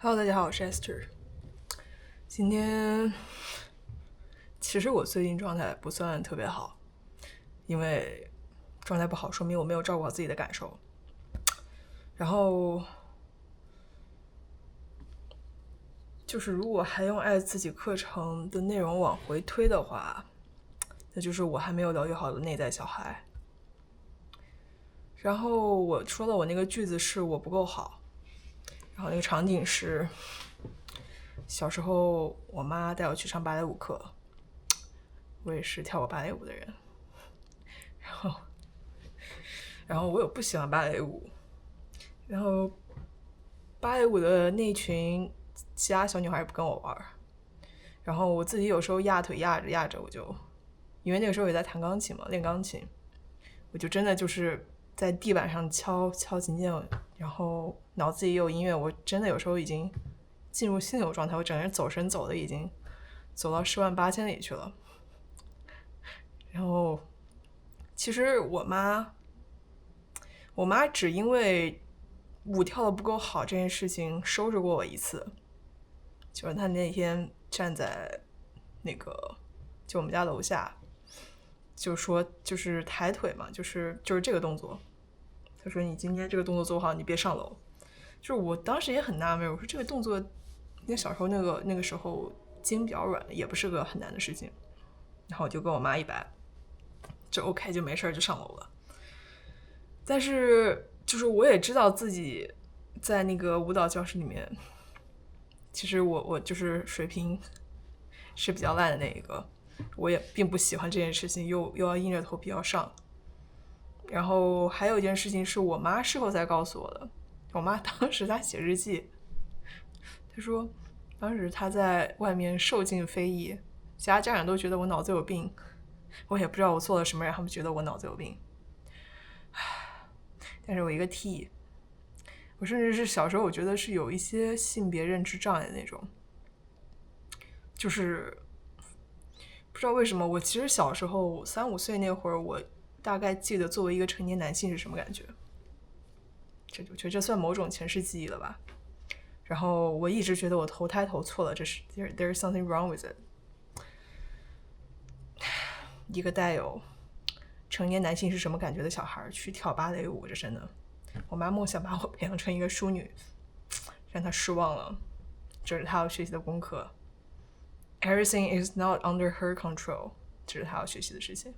Hello，大家好，我是 Esther。今天其实我最近状态不算特别好，因为状态不好说明我没有照顾好自己的感受。然后就是如果还用爱自己课程的内容往回推的话，那就是我还没有疗愈好的内在小孩。然后我说了我那个句子是我不够好，然后那个场景是小时候我妈带我去上芭蕾舞课，我也是跳过芭蕾舞的人，然后我有不喜欢芭蕾舞，然后芭蕾舞的那群其他小女孩不跟我玩，然后我自己有时候压腿压着我就，因为那个时候也在弹钢琴嘛，练钢琴，我就真的就是在地板上敲琴键，然后脑子里也有音乐，我真的有时候已经进入心流状态，我整个人走神走的已经走到108000里去了。然后其实我妈只因为舞跳的不够好这件事情收拾过我一次，就是她那天站在那个就我们家楼下，就说就是抬腿嘛，就是这个动作，她说你今天这个动作做好，你别上楼。就是我当时也很纳闷，我说这个动作，那小时候那个时候筋比较软，也不是个很难的事情。然后我就跟我妈一摆，就 OK 就没事就上楼了。但是就是我也知道自己在那个舞蹈教室里面，其实我就是水平是比较烂的那一个，我也并不喜欢这件事情，又要硬着头皮要上。然后还有一件事情是我妈事后才告诉我的，我妈当时她写日记，她说当时她在外面受尽非议，其他家长都觉得我脑子有病，我也不知道我做了什么让他们觉得我脑子有病。但是我一个 T， 我甚至是小时候我觉得是有一些性别认知障碍的那种，就是不知道为什么，我其实小时候3、5岁那会儿，我大概记得作为一个成年男性是什么感觉，我觉得这算某种前世记忆了吧。然后我一直觉得我投胎投错了，这是 there's something wrong with it。一个带有成年男性是什么感觉的小孩去跳芭蕾舞，这真的，我妈梦想把我培养成一个淑女，让她失望了，这是她要学习的功课。Everything is not under her control， 这是她要学习的事情。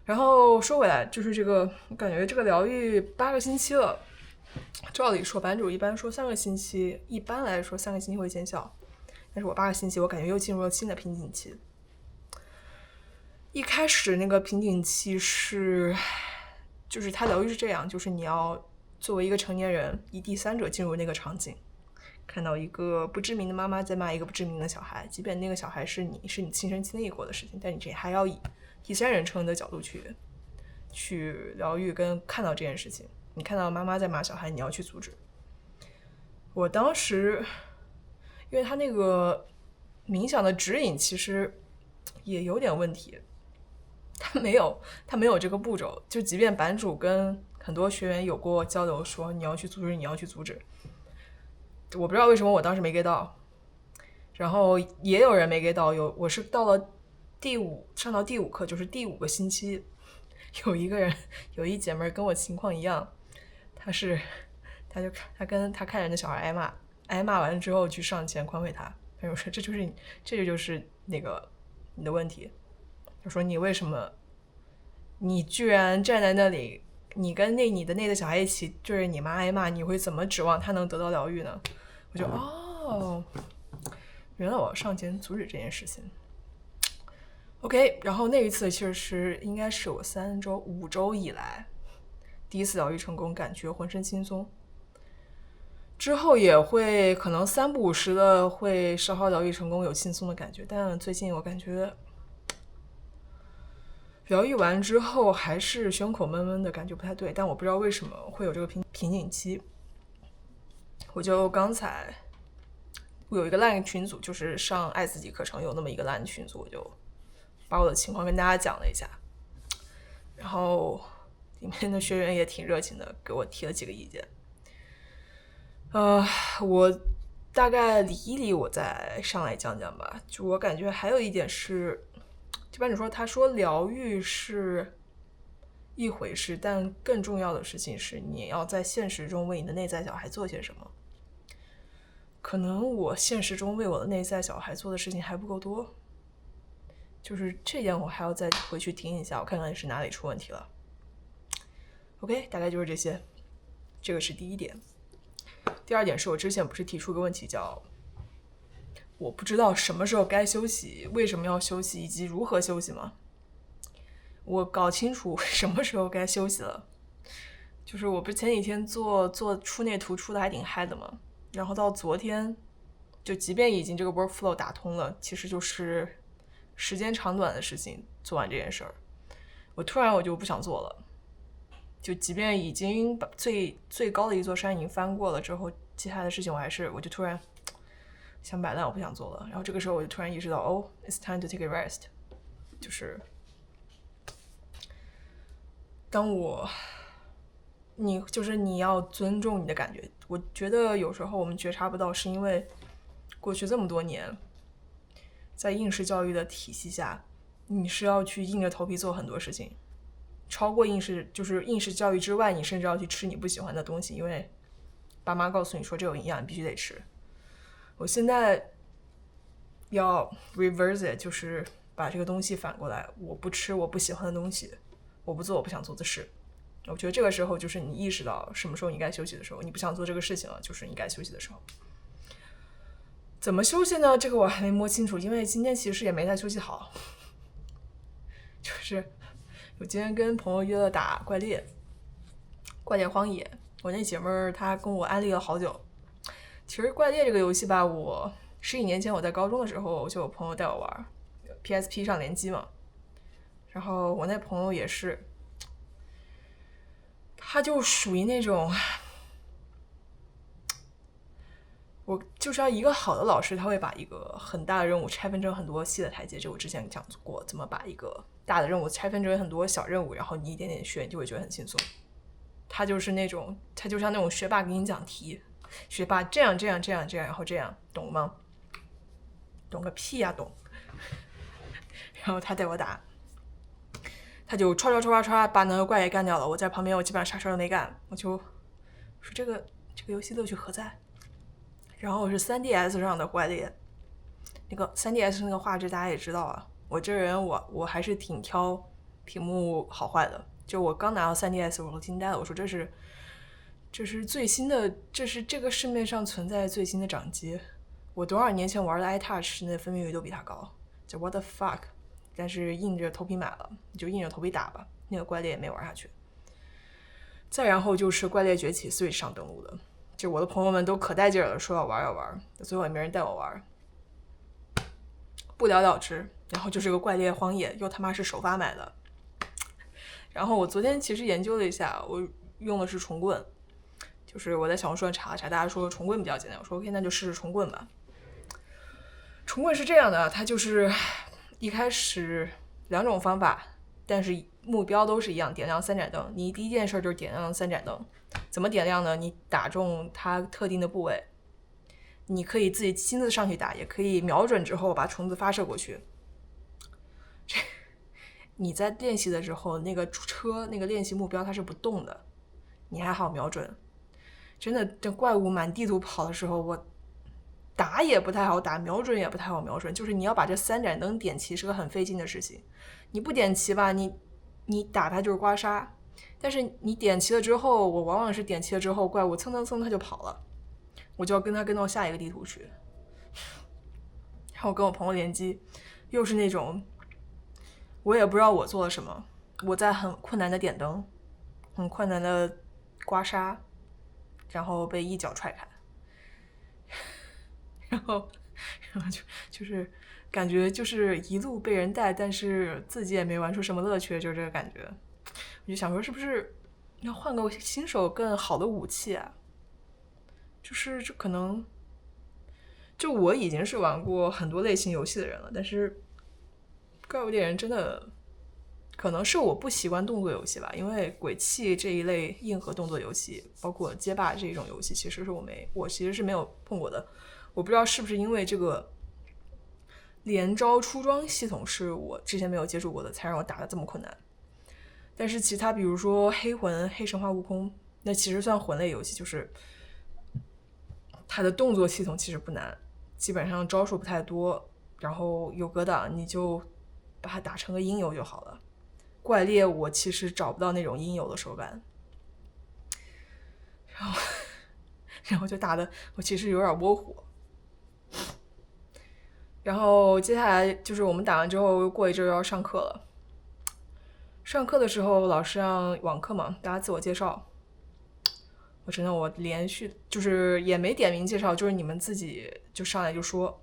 然后说回来，就是这个，我感觉这个疗愈8个星期了。照理说，版主一般说3个星期，一般来说3个星期会见效，但是我8个星期，我感觉又进入了新的瓶颈期。一开始那个瓶颈期是，就是他疗愈是这样，就是你要作为一个成年人，以第三者进入那个场景，看到一个不知名的妈妈在骂一个不知名的小孩，即便那个小孩是你亲身经历过的事情，但你这还要以第三人称的角度去疗愈跟看到这件事情。你看到妈妈在骂小孩，你要去阻止。我当时因为他那个冥想的指引其实也有点问题，他没有这个步骤，就即便版主跟很多学员有过交流，说你要去阻止，你要去阻止，我不知道为什么我当时没 get 到，然后也有人没 get 到，我是到了上到第5课，就是第5个星期，有一姐妹跟我情况一样，她跟她看人的小孩挨骂完了之后去上前宽慰他，我说这就是那个你的问题，他说你为什么你居然站在那里，你跟你的那个小孩一起对着你妈挨骂，你会怎么指望他能得到疗愈呢？我就原来我要上前阻止这件事情。OK， 然后那一次其实应该是我5周以来第一次疗愈成功，感觉浑身轻松。之后也会可能3不5时的会稍稍疗愈成功，有轻松的感觉，但最近我感觉疗愈完之后还是胸口闷闷的感觉不太对，但我不知道为什么会有这个瓶颈期。我就刚才有一个烂群组，就是上爱自己课程有那么一个烂群组，我就把我的情况跟大家讲了一下，然后里面的学员也挺热情的，给我提了几个意见。我大概理一理，我再上来讲讲吧。就我感觉还有一点是，就班主说，他说疗愈是一回事，但更重要的事情是你要在现实中为你的内在小孩做些什么。可能我现实中为我的内在小孩做的事情还不够多，就是这点我还要再回去听一下，我看看是哪里出问题了。OK， 大概就是这些，这个是第一点。第二点是我之前不是提出个问题叫我不知道什么时候该休息，为什么要休息，以及如何休息吗？我搞清楚什么时候该休息了。就是我不是前几天做出那图出的还挺嗨的嘛，然后到昨天就即便已经这个 workflow 打通了，其实就是时间长短的事情，做完这件事儿我突然就不想做了。就即便已经把最高的一座山已经翻过了之后，接下来的事情我就突然想摆烂，我不想做了。然后这个时候我就突然意识到it's time to take a rest。 就是当你要尊重你的感觉。我觉得有时候我们觉察不到，是因为过去这么多年在应试教育的体系下，你是要去硬着头皮做很多事情，超过应试教育之外，你甚至要去吃你不喜欢的东西，因为爸妈告诉你说这有营养，你必须得吃。我现在要 reverse it， 就是把这个东西反过来，我不吃我不喜欢的东西，我不做我不想做的事。我觉得这个时候就是你意识到什么时候你该休息的时候，你不想做这个事情了，就是你该休息的时候。怎么休息呢？这个我还没摸清楚，因为今天其实也没太休息好。就是我今天跟朋友约了打怪猎荒野，我那姐妹儿她跟我安利了好久。其实怪猎这个游戏吧，我11年前我在高中的时候就有朋友带我玩 PSP 上联机嘛，然后我那朋友也是，他就属于那种，我就是要一个好的老师，他会把一个很大的任务拆分成很多细的台阶。这我之前讲过，怎么把一个大的任务拆分成很多小任务，然后你一点点学，你就会觉得很轻松。他就是那种，他就像那种学霸给你讲题，学霸这样，然后这样，懂吗？懂个屁呀，懂。然后他带我打，他就唰把那个怪给干掉了。我在旁边，我基本上啥事都没干，我就说这个游戏乐趣何在？然后我是 3DS 上的怪猎，那个 3DS 那个画质大家也知道啊，我这人我还是挺挑屏幕好坏的。就我刚拿到 3DS 我都惊呆了，我说这是最新的，这是这个市面上存在最新的掌机。我多少年前玩的 iTouch 那分辨率都比它高，就 what the fuck。但是硬着头皮买了，你就硬着头皮打吧。那个怪猎也没玩下去。再然后就是怪猎崛起 Switch 上登录的，就我的朋友们都可带劲了，说要玩，最后也没人带我玩，不了了之。然后就是个怪猎荒野，又他妈是首发买的。然后我昨天其实研究了一下，我用的是重棍，就是我在小红书上查了查，大家说重棍比较简单，我说 OK， 那就试试重棍吧。重棍是这样的，它就是一开始2种方法，但是目标都是一样，点亮3盏灯。你第一件事就是点亮3盏灯，怎么点亮呢？你打中它特定的部位，你可以自己亲自上去打，也可以瞄准之后把虫子发射过去。你在练习的时候，那个车那个练习目标它是不动的，你还好瞄准。真的，这怪物满地图跑的时候，我打也不太好打，瞄准也不太好瞄准。就是你要把这3盏灯点齐是个很费劲的事情。你不点齐吧，你打它就是刮痧。但是你点齐了之后，我往往是点齐了之后，怪物蹭蹭蹭它就跑了，我就要跟它跟到下一个地图去。然后我跟我朋友联机，又是那种我也不知道我做了什么，我在很困难的点灯，很困难的刮痧，然后被一脚踹开，然后就是感觉就是一路被人带，但是自己也没玩出什么乐趣，就是这个感觉。我就想说，是不是要换个新手更好的武器啊？就是这可能，就我已经是玩过很多类型游戏的人了，但是怪物猎人真的可能是我不习惯动作游戏吧，因为鬼泣这一类硬核动作游戏，包括街霸这种游戏，其实是我其实是没有碰过的。我不知道是不是因为这个连招出装系统是我之前没有接触过的，才让我打得这么困难。但是其他比如说黑魂、黑神话悟空，那其实算魂类游戏，就是它的动作系统其实不难，基本上招数不太多，然后有格挡你就把它打成个音游就好了。怪猎我其实找不到那种音游的手感，然后就打的我其实有点窝火。然后接下来就是我们打完之后过一阵要上课了，上课的时候老师让网课嘛，大家自我介绍。我连续就是也没点名介绍，就是你们自己就上来就说，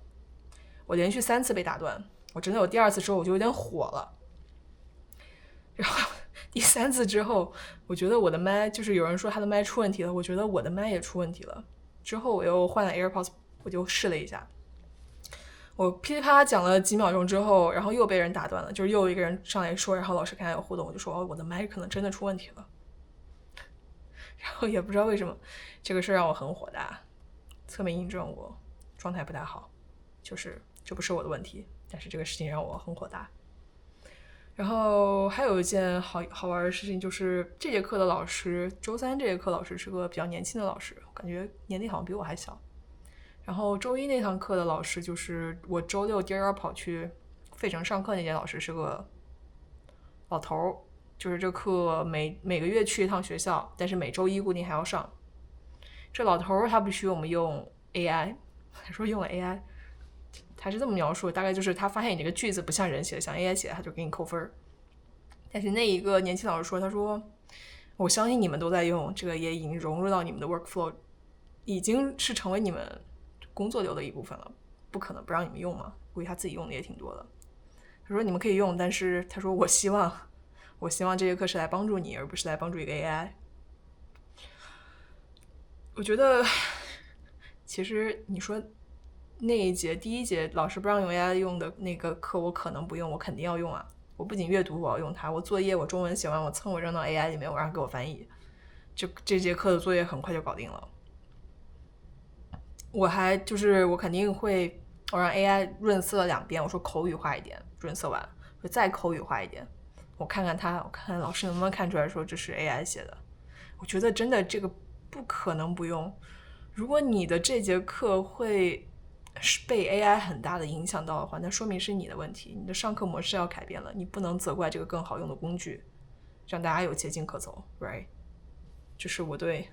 我连续3次被打断，我真的第2次之后我就有点火了，然后第3次之后，我觉得我的麦就是有人说他的麦出问题了，我觉得我的麦也出问题了。之后我又换了 AirPods， 我就试了一下，我噼里啪啦讲了几秒钟之后，然后又被人打断了，就是又有一个人上来说，然后老师看有互动，我就说我的麦可能真的出问题了。然后也不知道为什么这个事让我很火大，侧面印证我状态不太好，就是这不是我的问题，但是这个事情让我很火大。然后还有一件好玩的事情，就是这节课的老师，周3这节课老师是个比较年轻的老师，感觉年龄好像比我还小。然后周1那堂课的老师，就是我周6第2跑去费城上课那节老师是个老头，就是这课每个月去一趟学校，但是每周1固定还要上。这老头他不许我们用 AI， 他说用了 AI， 他是这么描述，大概就是他发现你这个句子不像人写的，像 AI 写的，他就给你扣分。但是那一个年轻老师说，他说我相信你们都在用，这个也已经融入到你们的 workflow， 已经是成为你们工作流的一部分了，不可能不让你们用嘛，估计他自己用的也挺多的。他说你们可以用，但是他说我希望这节课是来帮助你，而不是来帮助一个 AI。 我觉得其实你说那一节第1节老师不让用 AI 用的那个课，我可能不用，我肯定要用啊。我不仅阅读我要用它，我作业我中文写完我蹭我扔到 AI 里面，我让它给我翻译，这节课的作业很快就搞定了。我肯定会，我让 AI 润色了2遍，我说口语化一点，润色完我再口语化一点，我看看老师能不能看出来说这是 AI 写的。我觉得真的这个不可能不用。如果你的这节课会被 AI 很大的影响到的话，那说明是你的问题，你的上课模式要改变了，你不能责怪这个更好用的工具，让大家有捷径可走 ，right？ 这是我对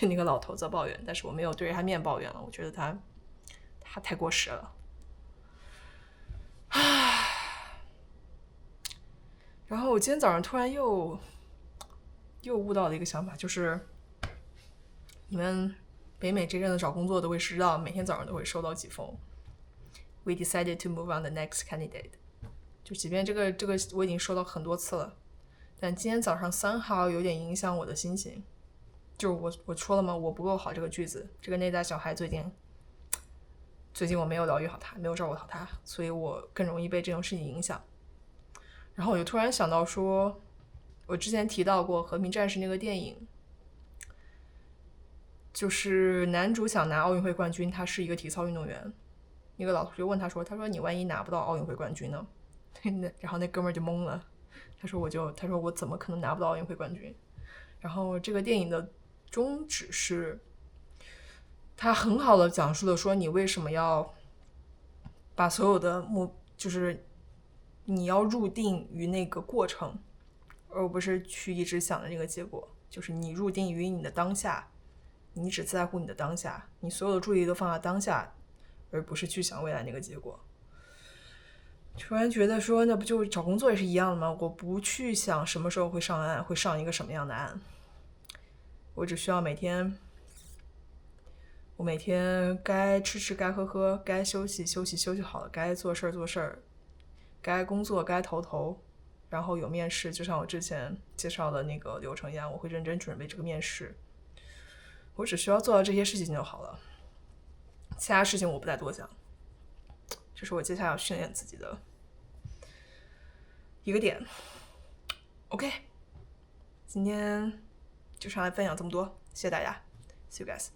那个老头子抱怨，但是我没有对着他面抱怨了，我觉得他太过时了。然后我今天早上突然又悟到了一个想法，就是你们北美这阵子找工作都会知道，每天早上都会收到几封 We decided to move on the next candidate， 就即便这个我已经收到很多次了，但今天早上somehow有点影响我的心情。就是我说了吗，我不够好这个句子，这个内在小孩最近我没有疗愈好他，没有照顾好他，所以我更容易被这种事情影响。然后我就突然想到说，我之前提到过《和平战士》那个电影，就是男主想拿奥运会冠军，他是一个体操运动员，那个老师就问他说你万一拿不到奥运会冠军呢？然后那哥们儿就懵了，他说我怎么可能拿不到奥运会冠军？然后这个电影的宗旨是，他很好的讲述了说你为什么要把所有的就是你要入定于那个过程，而不是去一直想着那个结果，就是你入定于你的当下，你只在乎你的当下，你所有的注意力都放在当下，而不是去想未来那个结果。突然觉得说，那不就找工作也是一样的吗？我不去想什么时候会上岸，会上一个什么样的岸，我只需要每天该吃该喝，该休息好了，该做事，该工作该投，然后有面试，就像我之前介绍的那个流程一样，我会认真准备这个面试。我只需要做到这些事情就好了，其他事情我不再多想。这是我接下来要训练自己的一个点。OK，今天就上来分享这么多，谢谢大家，See you guys。